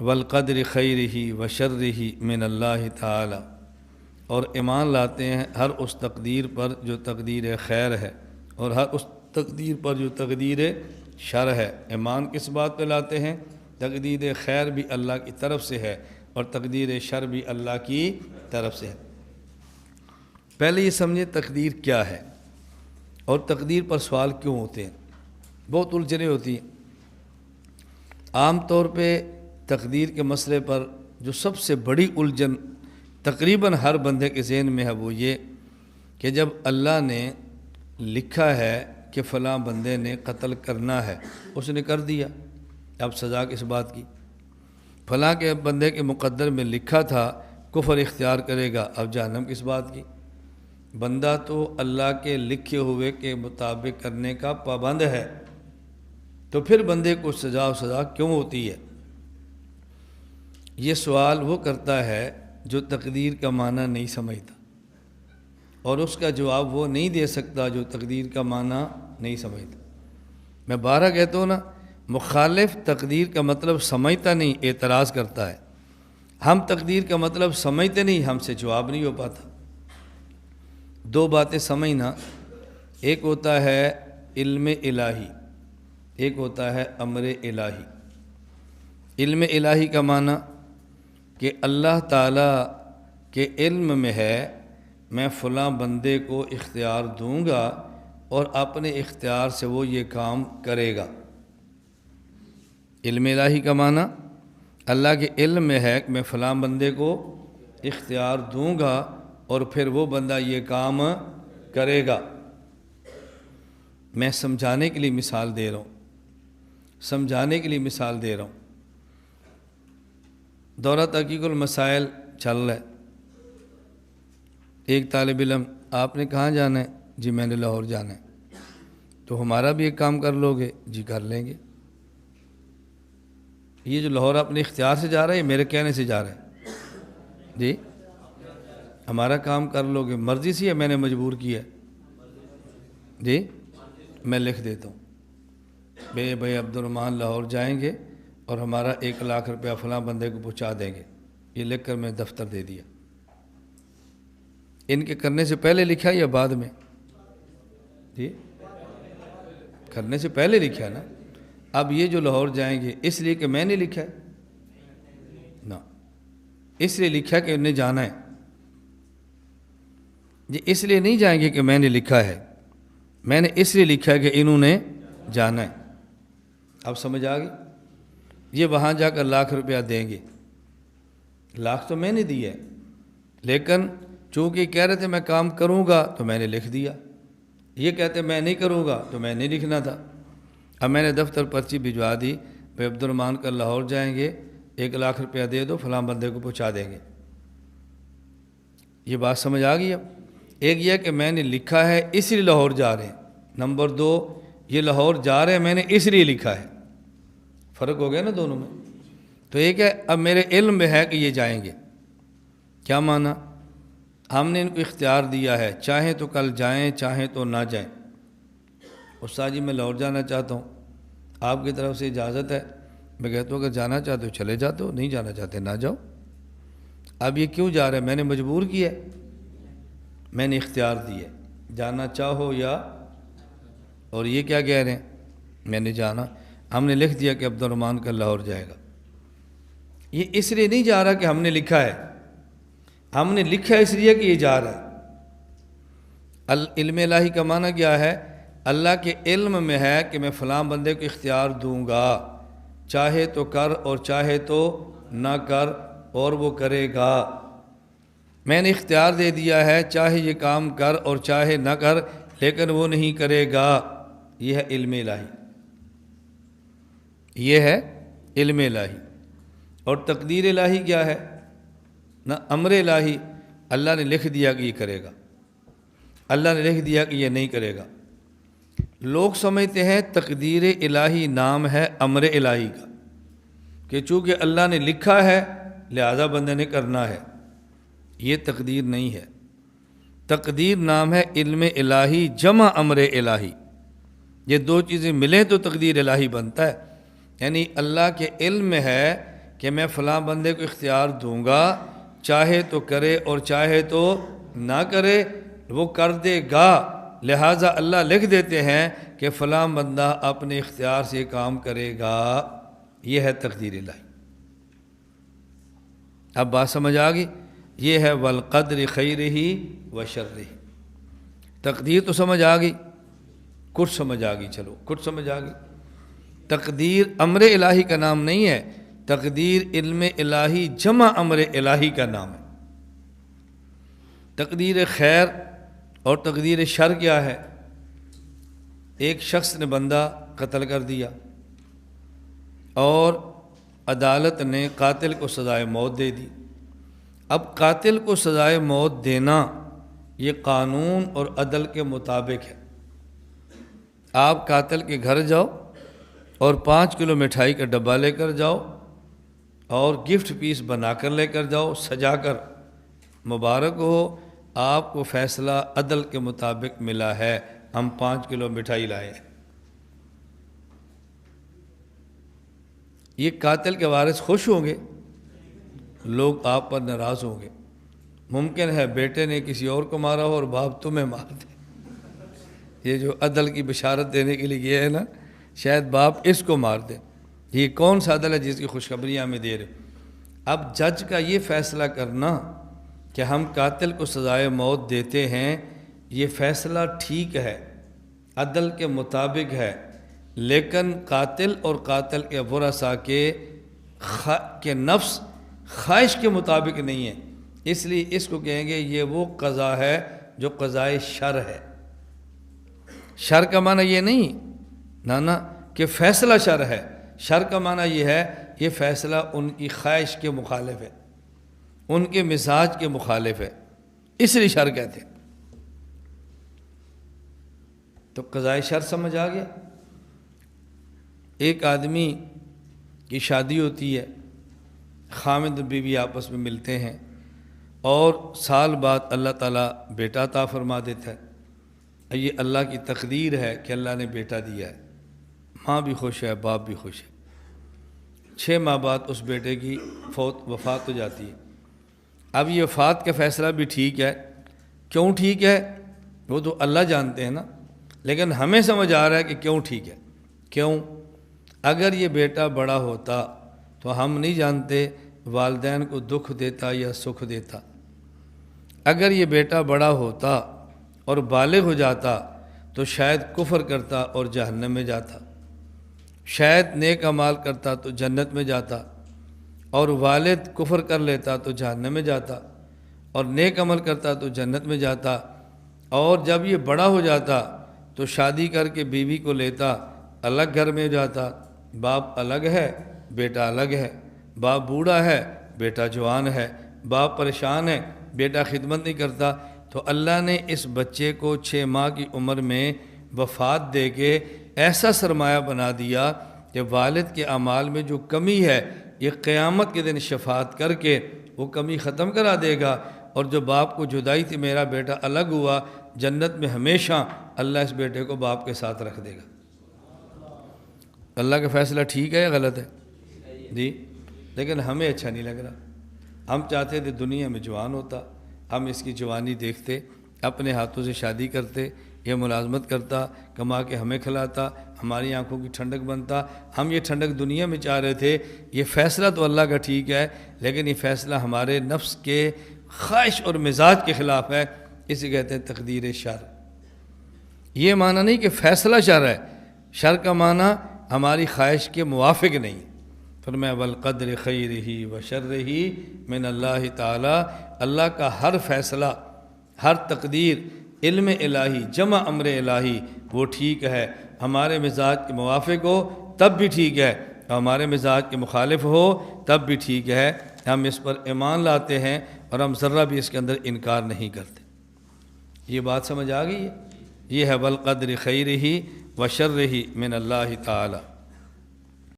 والقدر خیرہ و شرہ من اللہ تعالی، اور ایمان لاتے ہیں ہر اس تقدیر پر جو تقدیر خیر ہے اور ہر اس تقدیر پر جو تقدیر شر ہے۔ ایمان کس بات پہ لاتے ہیں؟ تقدیر خیر بھی اللہ کی طرف سے ہے اور تقدیر شر بھی اللہ کی طرف سے ہے۔ پہلے یہ سمجھیں تقدیر کیا ہے اور تقدیر پر سوال کیوں ہوتے ہیں، بہت الجھنیں ہوتی ہیں۔ عام طور پہ تقدیر کے مسئلے پر جو سب سے بڑی الجھن تقریباً ہر بندے کے ذہن میں ہے وہ یہ کہ جب اللہ نے لکھا ہے کہ فلاں بندے نے قتل کرنا ہے، اس نے کر دیا، اب سزا کس بات کی؟ فلاں کے بندے کے مقدر میں لکھا تھا کفر اختیار کرے گا، اب جہنم کس بات کی؟ بندہ تو اللہ کے لکھے ہوئے کے مطابق کرنے کا پابند ہے، تو پھر بندے کو سزا کیوں ہوتی ہے؟ یہ سوال وہ کرتا ہے جو تقدیر کا معنی نہیں سمجھتا، اور اس کا جواب وہ نہیں دے سکتا جو تقدیر کا معنی نہیں سمجھتا۔ میں بارہ کہتا ہوں نا، مخالف تقدیر کا مطلب سمجھتا نہیں، اعتراض کرتا ہے۔ ہم تقدیر کا مطلب سمجھتے نہیں، ہم سے جواب نہیں ہو پاتا۔ دو باتیں سمجھنا، ایک ہوتا ہے علم الہی، ایک ہوتا ہے امر الہی۔ علم الہی کا معنی کہ اللہ تعالیٰ کے علم میں ہے میں فلاں بندے کو اختیار دوں گا اور اپنے اختیار سے وہ یہ کام کرے گا۔ علم الہی کا معنی اللہ کے علم میں ہے کہ میں فلاں بندے کو اختیار دوں گا اور پھر وہ بندہ یہ کام کرے گا۔ میں سمجھانے کے لیے مثال دے رہا ہوں، دورہ تحقیق المسائل چل رہا ہے۔ ایک طالب علم، آپ نے کہاں جانا ہے؟ جی میں نے لاہور جانا ہے۔ تو ہمارا بھی ایک کام کر لو گے؟ جی کر لیں گے۔ یہ جو لاہور اپنے اختیار سے جا رہا ہے یہ میرے کہنے سے جا رہا ہے؟ جی ہمارا کام کر لو گے، مرضی سے ہے میں نے مجبور کیا ہے؟ جی میں لکھ دیتا ہوں، بھائی عبد الرحمن لاہور جائیں گے اور ہمارا 1,00,000 روپیہ فلاں بندے کو پہنچا دیں گے، یہ لکھ کر میں دفتر دے دیا۔ ان کے کرنے سے پہلے لکھا یا بعد میں؟ جی کرنے سے پہلے لکھا نا۔ اب یہ جو لاہور جائیں گے اس لیے کہ میں نے لکھا ہے نا، اس لیے لکھا کہ انہیں جانا ہے۔ جی اس لیے نہیں جائیں گے کہ میں نے لکھا ہے، میں نے اس لیے لکھا ہے کہ انہوں نے جانا ہے۔ اب سمجھ آ گئی؟ یہ وہاں جا کر 1,00,000 روپیہ دیں گے، 1,00,000 تو میں نے دی ہے، لیکن چونکہ کہہ رہے تھے میں کام کروں گا تو میں نے لکھ دیا، یہ کہتے میں نہیں کروں گا تو میں نہیں لکھنا تھا۔ اب میں نے دفتر پرچی بھجوا دی، بھائی عبد الرحمن کل لاہور جائیں گے، 1,00,000 روپیہ دے دو، فلاں بندے کو پہنچا دیں گے۔ یہ بات سمجھ آ گئی؟ اب ایک یہ کہ میں نے لکھا ہے اس لیے لاہور جا رہے ہیں، نمبر 2 یہ لاہور جا رہے ہیں میں نے اس لیے لکھا ہے، فرق ہو گیا نا دونوں میں۔ تو ایک ہے اب میرے علم میں ہے کہ یہ جائیں گے، کیا معنی؟ ہم نے ان کو اختیار دیا ہے، چاہیں تو کل جائیں چاہیں تو نہ جائیں۔ استاد جی میں لاہور جانا چاہتا ہوں، آپ کی طرف سے اجازت ہے؟ میں کہتا ہوں اگر جانا چاہتے ہو چلے جاتے ہو، نہیں جانا چاہتے نہ جاؤ۔ اب یہ کیوں جا رہے ہیں؟ میں نے مجبور کیا ہے، میں نے اختیار دیا ہے، جانا چاہو یا، اور یہ کیا کہہ رہے ہیں؟ میں نے جانا، ہم نے لکھ دیا کہ عبد الرحمن کل لاہور جائے گا۔ یہ اس لیے نہیں جا رہا کہ ہم نے لکھا ہے، ہم نے لکھا اس لیے کہ یہ جا رہا ہے۔ علم الہی کا معنی کیا ہے؟ اللہ کے علم میں ہے کہ میں فلاں بندے کو اختیار دوں گا، چاہے تو کر اور چاہے تو نہ کر، اور وہ کرے گا۔ میں نے اختیار دے دیا ہے، چاہے یہ کام کر اور چاہے نہ کر، لیکن وہ نہیں کرے گا۔ یہ ہے علم الہی، یہ ہے علم الہی۔ اور تقدیر الہی کیا ہے؟ نہ امر الہی، اللہ نے لکھ دیا کہ یہ کرے گا، اللہ نے لکھ دیا کہ یہ نہیں کرے گا۔ لوگ سمجھتے ہیں تقدیر الہی نام ہے امر الہی کا، کہ چونکہ اللہ نے لکھا ہے لہذا بندے نے کرنا ہے۔ یہ تقدیر نہیں ہے، تقدیر نام ہے علم الہی جمع امر الہی۔ یہ دو چیزیں ملیں تو تقدیر الہی بنتا ہے، یعنی اللہ کے علم میں ہے کہ میں فلاں بندے کو اختیار دوں گا، چاہے تو کرے اور چاہے تو نہ کرے، وہ کر دے گا، لہٰذا اللہ لکھ دیتے ہیں کہ فلاں بندہ اپنے اختیار سے کام کرے گا۔ یہ ہے تقدیر الہی۔ اب بات سمجھ آ گئی؟ یہ ہے والقدر خیرہ و شرہ۔ تقدیر تو سمجھ آ گئی، کچھ سمجھ آ گئی، چلو کچھ سمجھ آ گئی۔ تقدیر امر الہی کا نام نہیں ہے، تقدیر علم الہی جمع امر الہی کا نام ہے۔ تقدیر خیر اور تقدیر شر کیا ہے؟ ایک شخص نے بندہ قتل کر دیا اور عدالت نے قاتل کو سزائے موت دے دی۔ اب قاتل کو سزائے موت دینا یہ قانون اور عدل کے مطابق ہے۔ آپ قاتل کے گھر جاؤ اور 5 کلو مٹھائی کا ڈبہ لے کر جاؤ اور گفٹ پیس بنا کر لے کر جاؤ، سجا کر، مبارک ہو، آپ کو فیصلہ عدل کے مطابق ملا ہے، ہم 5 کلو مٹھائی لائے ہیں۔ یہ قاتل کے وارث خوش ہوں گے؟ لوگ آپ پر ناراض ہوں گے۔ ممکن ہے بیٹے نے کسی اور کو مارا ہو اور باپ تمہیں مار دے۔ یہ جو عدل کی بشارت دینے کے لیے گیا ہے نا، شاید باپ اس کو مار دے۔ یہ کون سا عدل ہے جس کی خوشخبریاں ہمیں دے رہے؟ اب جج کا یہ فیصلہ کرنا کہ ہم قاتل کو سزائے موت دیتے ہیں، یہ فیصلہ ٹھیک ہے، عدل کے مطابق ہے، لیکن قاتل اور قاتل کے ورثاء کے نفس خواہش کے مطابق نہیں ہے، اس لیے اس کو کہیں گے یہ وہ قضا ہے جو قضائے شر ہے۔ شر کا معنی یہ نہیں نانا کہ فیصلہ شر ہے، شر کا معنی یہ ہے یہ فیصلہ ان کی خواہش کے مخالف ہے، ان کے مزاج کے مخالف ہے، اس لیے شر کہتے ہیں۔ تو قضائے شر سمجھ آ گیا؟ ایک آدمی کی شادی ہوتی ہے، خامد بیوی آپس میں ملتے ہیں اور سال بعد اللہ تعالیٰ بیٹا عطا فرما دیتا ہے۔ یہ اللہ کی تقدیر ہے کہ اللہ نے بیٹا دیا ہے، ماں بھی خوش ہے، باپ بھی خوش ہے۔ 6 ماہ بعد اس بیٹے کی وفات ہو جاتی ہے۔ اب یہ وفات کا فیصلہ بھی ٹھیک ہے، کیوں ٹھیک ہے وہ تو اللہ جانتے ہیں نا، لیکن ہمیں سمجھ آ رہا ہے کہ کیوں ٹھیک ہے۔ کیوں؟ اگر یہ بیٹا بڑا ہوتا تو ہم نہیں جانتے والدین کو دکھ دیتا یا سکھ دیتا۔ اگر یہ بیٹا بڑا ہوتا اور بالغ ہو جاتا تو شاید کفر کرتا اور جہنم میں جاتا، شاید نیک اعمال کرتا تو جنت میں جاتا، اور والد کفر کر لیتا تو جہنم میں جاتا، اور نیک عمل کرتا تو جنت میں جاتا۔ اور جب یہ بڑا ہو جاتا تو شادی کر کے بیوی کو لیتا، الگ گھر میں جاتا، باپ الگ ہے، بیٹا الگ ہے، باپ بوڑھا ہے، بیٹا جوان ہے، باپ پریشان ہے، بیٹا خدمت نہیں کرتا، تو اللہ نے اس بچے کو 6 ماہ کی عمر میں وفات دے کے ایسا سرمایہ بنا دیا کہ والد کے اعمال میں جو کمی ہے یہ قیامت کے دن شفاعت کر کے وہ کمی ختم کرا دے گا، اور جو باپ کو جدائی تھی میرا بیٹا الگ ہوا، جنت میں ہمیشہ اللہ اس بیٹے کو باپ کے ساتھ رکھ دے گا۔ اللہ کا فیصلہ ٹھیک ہے یا غلط ہے؟ جی، لیکن ہمیں اچھا نہیں لگ رہا۔ ہم چاہتے تھے دنیا میں جوان ہوتا، ہم اس کی جوانی دیکھتے، اپنے ہاتھوں سے شادی کرتے، یہ ملازمت کرتا، کما کے ہمیں کھلاتا، ہماری آنکھوں کی ٹھنڈک بنتا۔ ہم یہ ٹھنڈک دنیا میں چاہ رہے تھے۔ یہ فیصلہ تو اللہ کا ٹھیک ہے، لیکن یہ فیصلہ ہمارے نفس کے خواہش اور مزاج کے خلاف ہے، اسے کہتے ہیں تقدیر شر۔ یہ معنی نہیں کہ فیصلہ شر ہے، شر کا معنی ہماری خواہش کے موافق نہیں۔ فرمایا والقدر خیرہ و شرہ من اللہ تعالی، اللہ کا ہر فیصلہ، ہر تقدیر علم الہی جمع امر الہی وہ ٹھیک ہے، ہمارے مزاج کے موافق ہو تب بھی ٹھیک ہے، ہمارے مزاج کے مخالف ہو تب بھی ٹھیک ہے۔ ہم اس پر ایمان لاتے ہیں اور ہم ذرہ بھی اس کے اندر انکار نہیں کرتے۔ یہ بات سمجھ آ گئی ہے؟ یہ ہے والقدر خیرہ و شرہ من اللہ تعالی۔